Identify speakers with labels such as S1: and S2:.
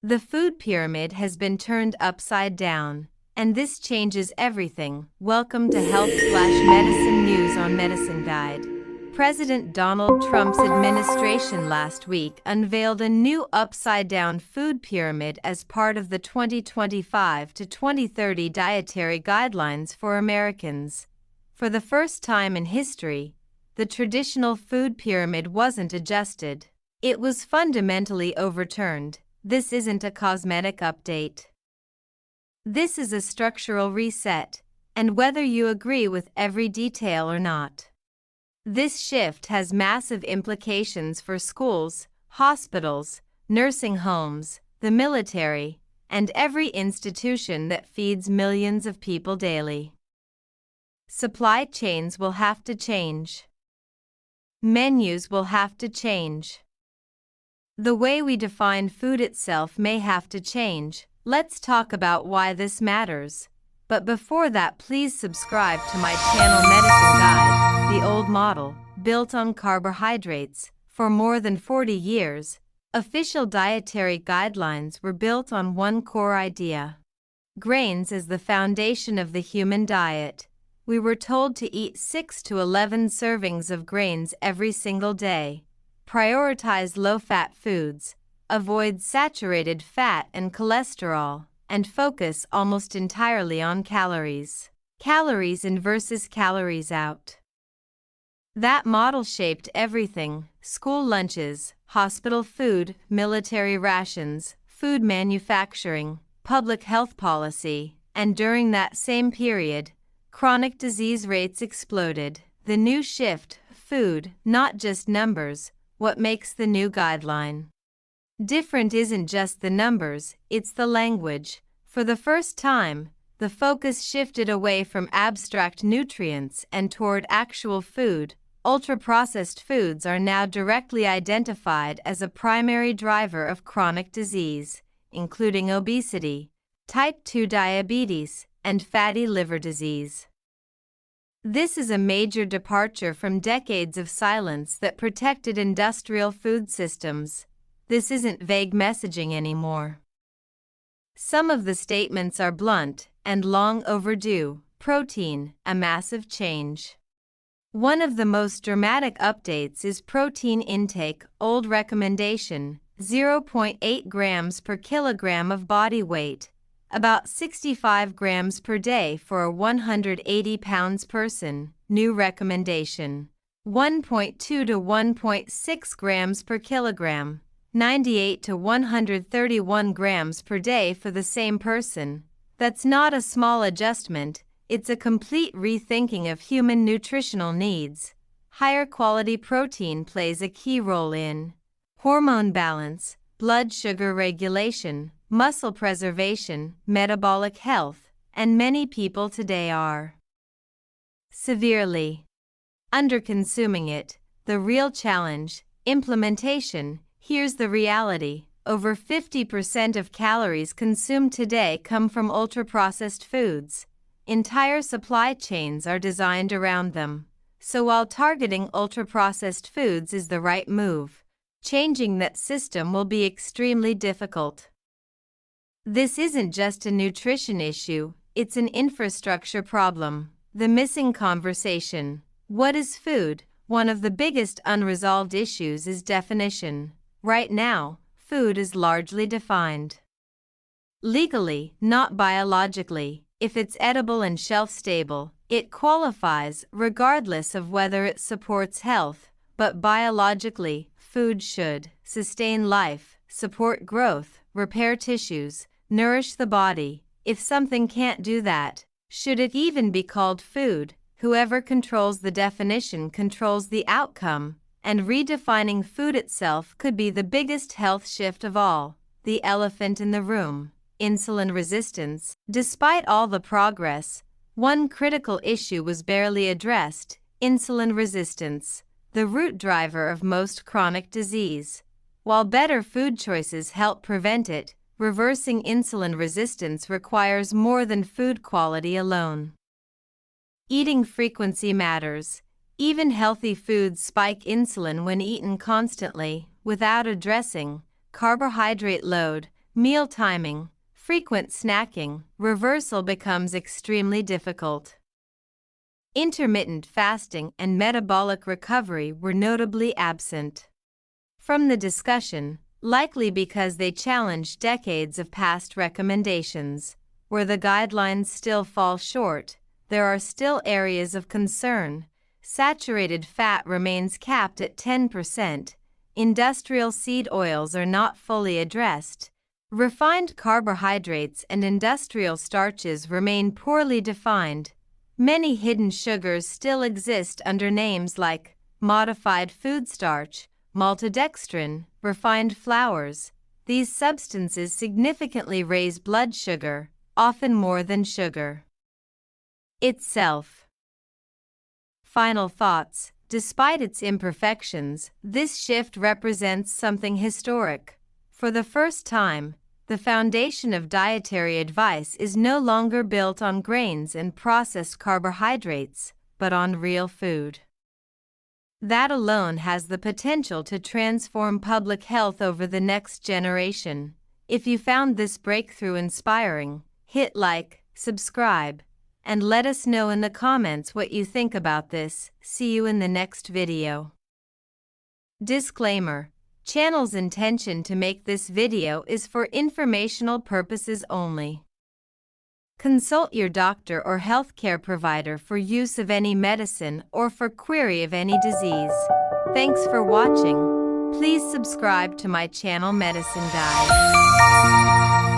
S1: The food pyramid has been turned upside down, and this changes everything. Welcome to Health/Medicine News on Medicine Guide. President Donald Trump's administration last week unveiled a new upside-down food pyramid as part of the 2025 to 2030 Dietary Guidelines for Americans. For the first time in history, the traditional food pyramid wasn't adjusted. It was fundamentally overturned. This isn't a cosmetic update. This is a structural reset, and whether you agree with every detail or not. This shift has massive implications for schools, hospitals, nursing homes, the military, and every institution that feeds millions of people daily. Supply chains will have to change. Menus will have to change. The way we define food itself may have to change. Let's talk about why this matters. But before that, please subscribe to my channel Medicine Guide, the old model, built on carbohydrates. For more than 40 years, official dietary guidelines were built on one core idea. Grains as the foundation of the human diet. We were told to eat 6 to 11 servings of grains every single day. Prioritize low-fat foods, avoid saturated fat and cholesterol, and focus almost entirely on calories. Calories in versus calories out. That model shaped everything: school lunches, hospital food, military rations, food manufacturing, public health policy, and during that same period, chronic disease rates exploded. The new shift: food, not just numbers. What makes the new guideline different isn't just the numbers, it's the language. For the first time, the focus shifted away from abstract nutrients and toward actual food. Ultra-processed foods are now directly identified as a primary driver of chronic disease, including obesity, type 2 diabetes, and fatty liver disease. This is a major departure from decades of silence that protected industrial food systems. This isn't vague messaging anymore. Some of the statements are blunt and long overdue. Protein, a massive change. One of the most dramatic updates is protein intake. Old recommendation: 0.8 grams per kilogram of body weight, about 65 grams per day for a 180 pounds person. New recommendation: 1.2 to 1.6 grams per kilogram, 98 to 131 grams per day for the same person. That's not a small adjustment, it's a complete rethinking of human nutritional needs. Higher quality protein plays a key role in hormone balance, blood sugar regulation, muscle preservation, metabolic health, and many people today are severely underconsuming it. The real challenge: implementation. Here's the reality: over 50% of calories consumed today come from ultra-processed foods. Entire supply chains are designed around them. So while targeting ultra-processed foods is the right move, changing that system will be extremely difficult. This isn't just a nutrition issue, it's an infrastructure problem. The missing conversation: what is food? One of the biggest unresolved issues is definition. Right now, food is largely defined legally, not biologically. If it's edible and shelf-stable, it qualifies regardless of whether it supports health. But biologically, food should sustain life, support growth, repair tissues, nourish the body. If something can't do that, should it even be called food? Whoever controls the definition controls the outcome, and redefining food itself could be the biggest health shift of all. The elephant in the room: insulin resistance. Despite all the progress, one critical issue was barely addressed: insulin resistance, the root driver of most chronic disease. While better food choices help prevent it, reversing insulin resistance requires more than food quality alone. Eating frequency matters. Even healthy foods spike insulin when eaten constantly, without addressing carbohydrate load, meal timing, frequent snacking, reversal becomes extremely difficult. Intermittent fasting and metabolic recovery were notably absent from the discussion, likely because they challenge decades of past recommendations. Where the guidelines still fall short, there are still areas of concern. Saturated fat remains capped at 10%, industrial seed oils are not fully addressed, refined carbohydrates and industrial starches remain poorly defined. Many hidden sugars still exist under names like modified food starch, maltodextrin, refined flours. These substances significantly raise blood sugar, often more than sugar itself. Final thoughts. Despite its imperfections, this shift represents something historic. For the first time, the foundation of dietary advice is no longer built on grains and processed carbohydrates, but on real food. That alone has the potential to transform public health over the next generation. If you found this breakthrough inspiring, hit like, subscribe, and let us know in the comments what you think about this. See you in the next video. Disclaimer: channel's intention to make this video is for informational purposes only. Consult your doctor or healthcare provider for use of any medicine or for query of any disease. Thanks for watching. Please subscribe to my channel Medicine Guide.